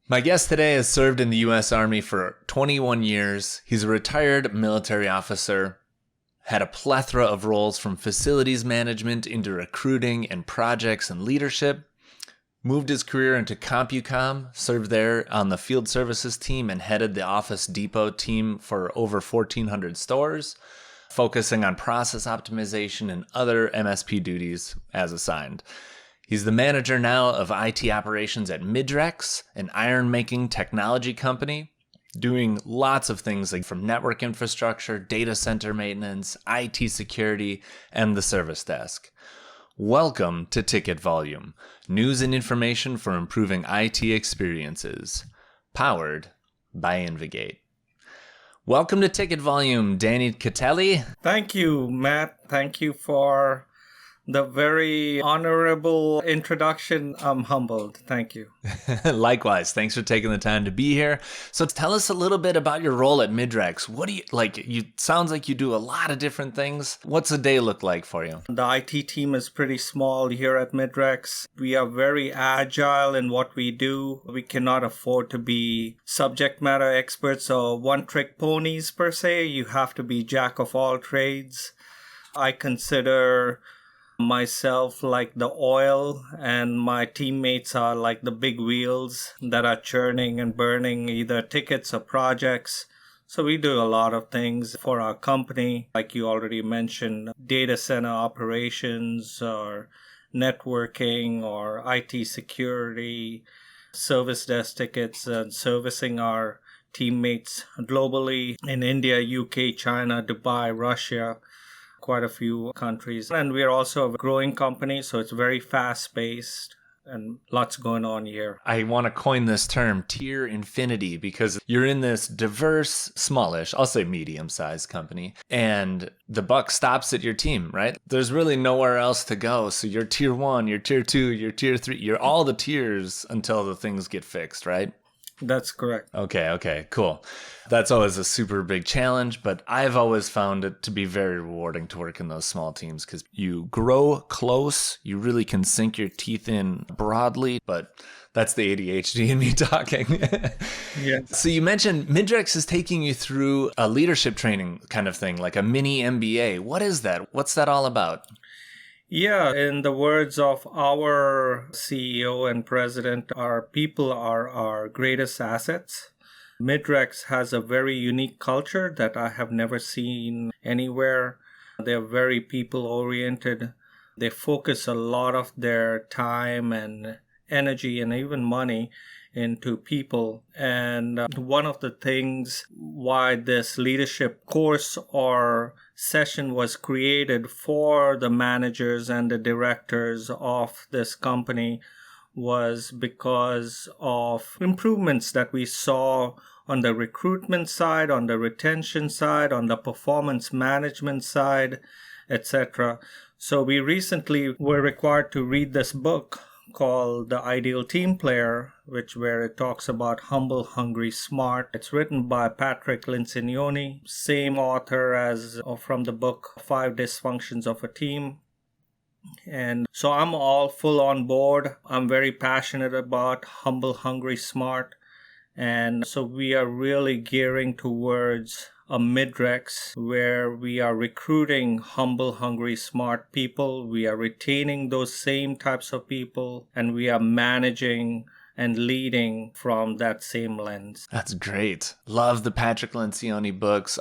My guest today has served in the U.S. Army for 21 years. He's a retired military officer, had a plethora of roles from facilities management into recruiting and projects and leadership, moved his career into CompuCom, served there on the field services team and headed the Office Depot team for over 1,400 stores, focusing on process optimization and other MSP duties as assigned. He's the manager now of IT operations at Midrex, an iron-making technology company, doing lots of things like from network infrastructure, data center maintenance, IT security, and the service desk. Welcome to Ticket Volume, news and information for improving IT experiences, powered by Invigate. Welcome to Ticket Volume, Danny Kateli. Thank you, Matt. Thank you for the very honorable introduction. I'm humbled. Thank you. Likewise. Thanks for taking the time to be here. So tell us a little bit about your role at Midrex. What do you sounds like you do a lot of different things. What's a day look like for you? The IT team is pretty small here at Midrex. We are very agile in what we do. We cannot afford to be subject matter experts or one-trick ponies per se. You have to be jack of all trades. I consider myself like the oil, and my teammates are like the big wheels that are churning and burning either tickets or projects. So we do a lot of things for our company, like you already mentioned, data center operations or networking or IT security, service desk tickets, and servicing our teammates globally in India, UK, China, Dubai, Russia, quite a few countries. And we're also a growing company, so it's very fast-paced and lots going on here. I want to coin this term, tier infinity, because you're in this diverse, smallish, I'll say medium-sized company, and the buck stops at your team, right? There's really nowhere else to go. So you're tier 1, you're tier 2, you're tier 3, you're all the tiers until the things get fixed, right? That's correct. Okay, cool. That's always a super big challenge, but I've always found it to be very rewarding to work in those small teams because you grow close, you really can sink your teeth in broadly, but that's the ADHD in me talking. Yeah. So you mentioned Midrex is taking you through a leadership training kind of thing, like a mini MBA. What is that? What's that all about? Yeah, in the words of our CEO and president, our people are our greatest assets. Midrex has a very unique culture that I have never seen anywhere. They're very people-oriented. They focus a lot of their time and energy and even money into people. And one of the things why this leadership course or session was created for the managers and the directors of this company was because of improvements that we saw on the recruitment side, on the retention side, on the performance management side, etc. So we recently were required to read this book called The Ideal Team Player, where it talks about humble, hungry, smart. It's written by Patrick Lencioni, same author as from the book 5 Dysfunctions of a Team. And so I'm all full on board. I'm very passionate about humble, hungry, smart. And so we are really gearing towards a Midrex where we are recruiting humble, hungry, smart people. We are retaining those same types of people, and we are managing and leading from that same lens. That's great. Love the Patrick Lencioni books.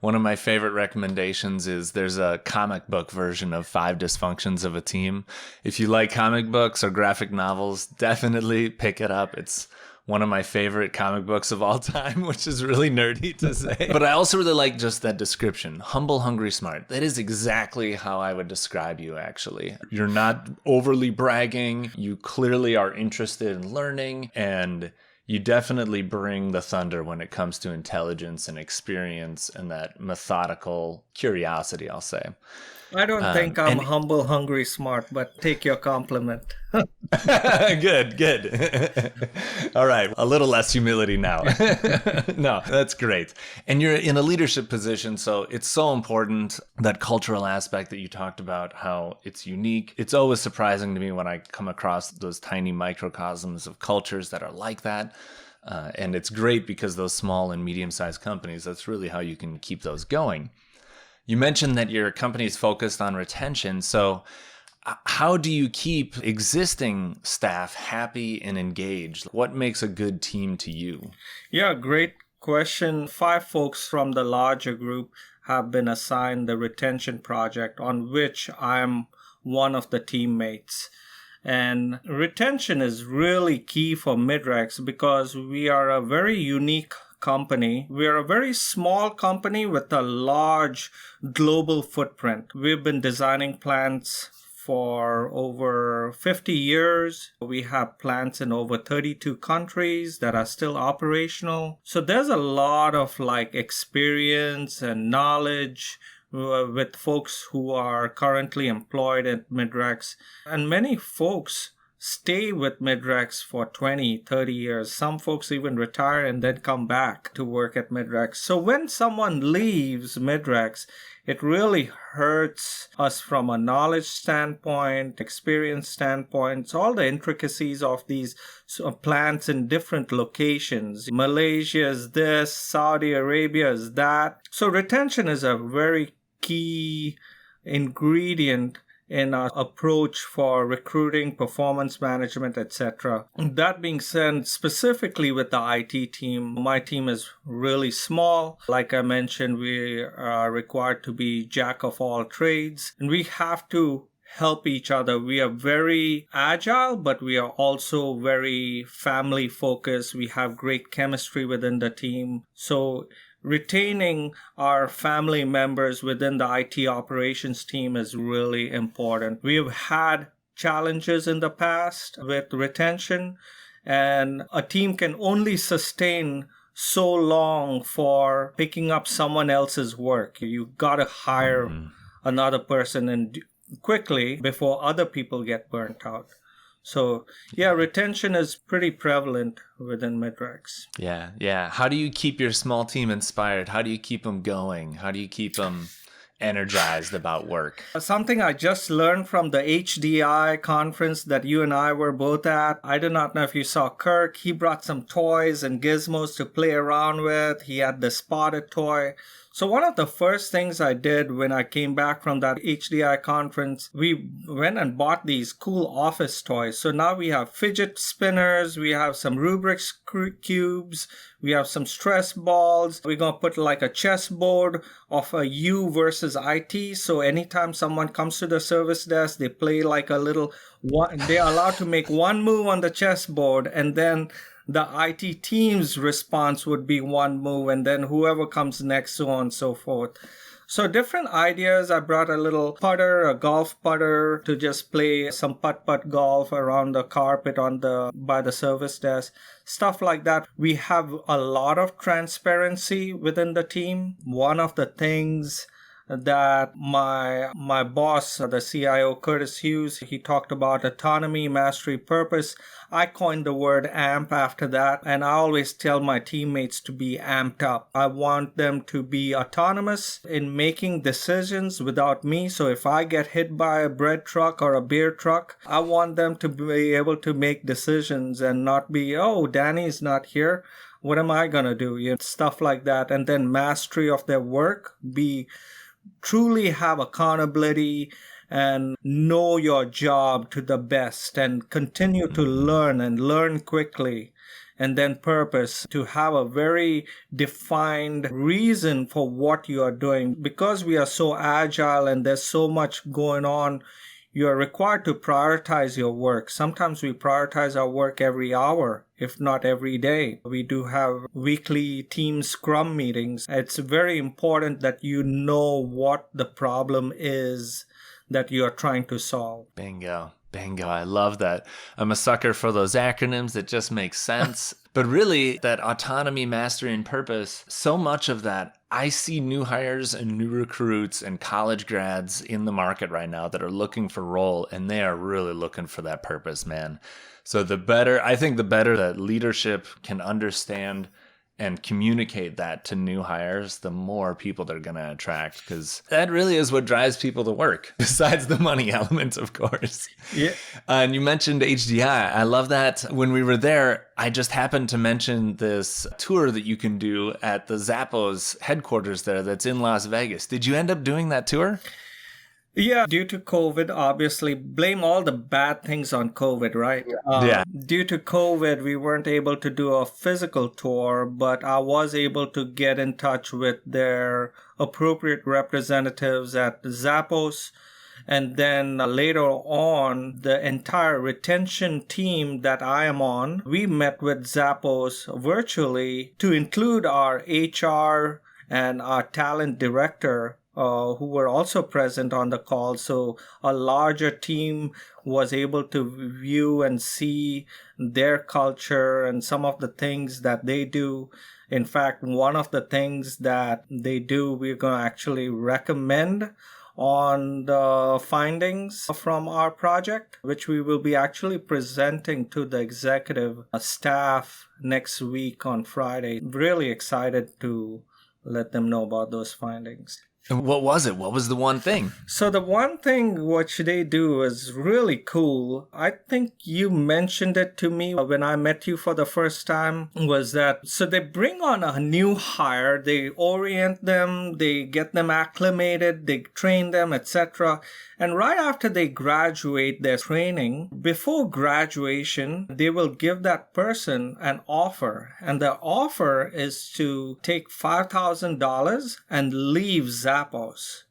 One of my favorite recommendations is there's a comic book version of 5 Dysfunctions of a Team. If you like comic books or graphic novels, definitely pick it up. It's one of my favorite comic books of all time, which is really nerdy to say. But I also really like just that description. Humble, hungry, smart. That is exactly how I would describe you, actually. You're not overly bragging. You clearly are interested in learning, and you definitely bring the thunder when it comes to intelligence and experience and that methodical curiosity, I'll say. I don't think I'm humble, hungry, smart, but take your compliment. Good. All right. A little less humility now. No, that's great. And you're in a leadership position, so it's so important, that cultural aspect that you talked about, how it's unique. It's always surprising to me when I come across those tiny microcosms of cultures that are like that. And it's great because those small and medium-sized companies, that's really how you can keep those going. You mentioned that your company is focused on retention. So how do you keep existing staff happy and engaged? What makes a good team to you? Yeah, great question. 5 folks from the larger group have been assigned the retention project, on which I'm one of the teammates. And retention is really key for Midrex because we are a very unique company. We are a very small company with a large global footprint. We've been designing plants for over 50 years. We have plants in over 32 countries that are still operational. So there's a lot of experience and knowledge with folks who are currently employed at Midrex. And many folks stay with Midrex for 20, 30 years. Some folks even retire and then come back to work at Midrex. So when someone leaves Midrex, it really hurts us from a knowledge standpoint, experience standpoint. So all the intricacies of these plants in different locations. Malaysia is this, Saudi Arabia is that. So retention is a very key ingredient in our approach for recruiting, performance management, etc. That being said, specifically with the IT team, my team is really small. Like I mentioned, we are required to be jack of all trades, and we have to help each other. We are very agile, but we are also very family focused. We have great chemistry within the team. So retaining our family members within the IT operations team is really important. We have had challenges in the past with retention, and a team can only sustain so long for picking up someone else's work. You got to hire another person and quickly before other people get burnt out. So, yeah, retention is pretty prevalent within Midrex. Yeah. How do you keep your small team inspired? How do you keep them going? How do you keep them energized about work? Something I just learned from the HDI conference that you and I were both at. I do not know if you saw Kirk. He brought some toys and gizmos to play around with. He had the spotted toy. So one of the first things I did when I came back from that HDI conference, we went and bought these cool office toys. So now we have fidget spinners, we have some Rubik's cubes, we have some stress balls. We're going to put a chessboard of a U versus IT. So anytime someone comes to the service desk, they play a little one. They're allowed to make one move on the chessboard, and then the IT team's response would be one move, and then whoever comes next, so on and so forth. So different ideas. I brought a little putter, a golf putter, to just play some putt-putt golf around the carpet by the service desk. Stuff like that. We have a lot of transparency within the team. One of the things that my boss, the CIO, Curtis Hughes, he talked about autonomy, mastery, purpose. I coined the word AMP after that, and I always tell my teammates to be amped up. I want them to be autonomous in making decisions without me. So if I get hit by a bread truck or a beer truck, I want them to be able to make decisions and not be, oh, Danny's not here, what am I going to do? Stuff like that. And then mastery of their work, truly have accountability and know your job to the best and continue to learn and learn quickly. And then purpose, to have a very defined reason for what you are doing. Because we are so agile and there's so much going on, you are required to prioritize your work. Sometimes we prioritize our work every hour, if not every day. We do have weekly team scrum meetings. It's very important that you know what the problem is that you are trying to solve. Bingo. I love that. I'm a sucker for those acronyms. It just makes sense. But really, that autonomy, mastery, and purpose, so much of that, I see new hires and new recruits and college grads in the market right now that are looking for role, and they are really looking for that purpose, man. So I think the better that leadership can understand and communicate that to new hires, the more people they're going to attract, because that really is what drives people to work, besides the money element, of course. Yeah. And you mentioned HDI. I love that. When we were there, I just happened to mention this tour that you can do at the Zappos headquarters there that's in Las Vegas. Did you end up doing that tour? Yeah, due to COVID, obviously, blame all the bad things on COVID, right? Yeah. Due to COVID, we weren't able to do a physical tour, but I was able to get in touch with their appropriate representatives at Zappos. And then later on, the entire retention team that I am on, we met with Zappos virtually to include our HR and our talent director, who were also present on the call. So a larger team was able to view and see their culture and some of the things that they do. In fact, one of the things that they do, we're going to actually recommend on the findings from our project, which we will be actually presenting to the executive staff next week on Friday. Really excited to let them know about those findings. And what was it? What was the one thing? So the one thing which they do is really cool. I think you mentioned it to me when I met you for the first time, was that so they bring on a new hire, they orient them, they get them acclimated, they train them, etc. And right after they graduate their training, before graduation, they will give that person an offer. And the offer is to take $5,000 and leave Zappos.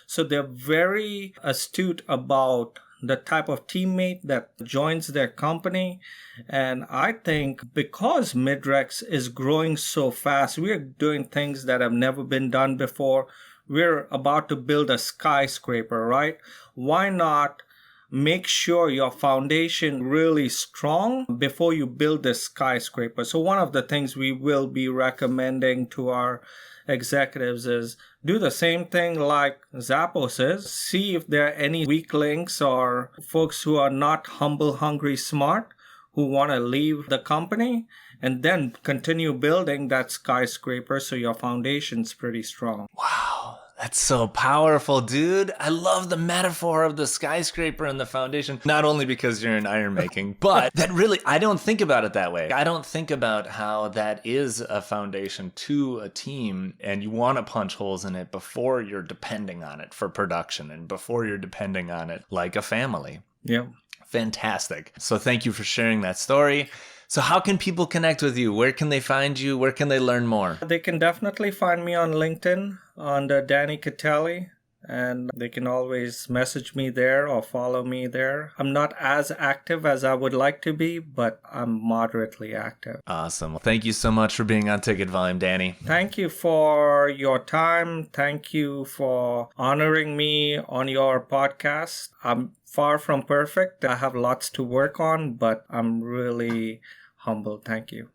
So they're very astute about the type of teammate that joins their company. And I think because Midrex is growing so fast, we're doing things that have never been done before. We're about to build a skyscraper, right? Why not make sure your foundation really strong before you build this skyscraper? So one of the things we will be recommending to our executives is do the same thing like Zappos is. See if there are any weak links or folks who are not humble, hungry, smart, who want to leave the company, and then continue building that skyscraper so your foundation's pretty strong. Wow, that's so powerful, dude. I love the metaphor of the skyscraper and the foundation, not only because you're in iron making, but that really, I don't think about it that way. I don't think about how that is a foundation to a team, and you want to punch holes in it before you're depending on it for production and before you're depending on it like a family. Yeah. Fantastic. So thank you for sharing that story. So how can people connect with you? Where can they find you? Where can they learn more? They can definitely find me on LinkedIn under Danny Kateli, and they can always message me there or follow me there. I'm not as active as I would like to be, but I'm moderately active. Awesome. Well, thank you so much for being on Ticket Volume, Danny. Thank you for your time. Thank you for honoring me on your podcast. I'm far from perfect. I have lots to work on, but I'm really humbled. Thank you.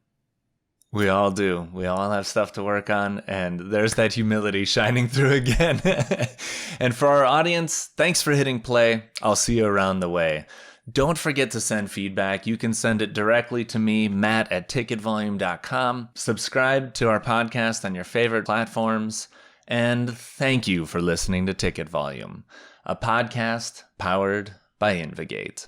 We all do. We all have stuff to work on, and there's that humility shining through again. And for our audience, thanks for hitting play. I'll see you around the way. Don't forget to send feedback. You can send it directly to me, Matt at ticketvolume.com. Subscribe to our podcast on your favorite platforms. And thank you for listening to Ticket Volume, a podcast powered by Invigate.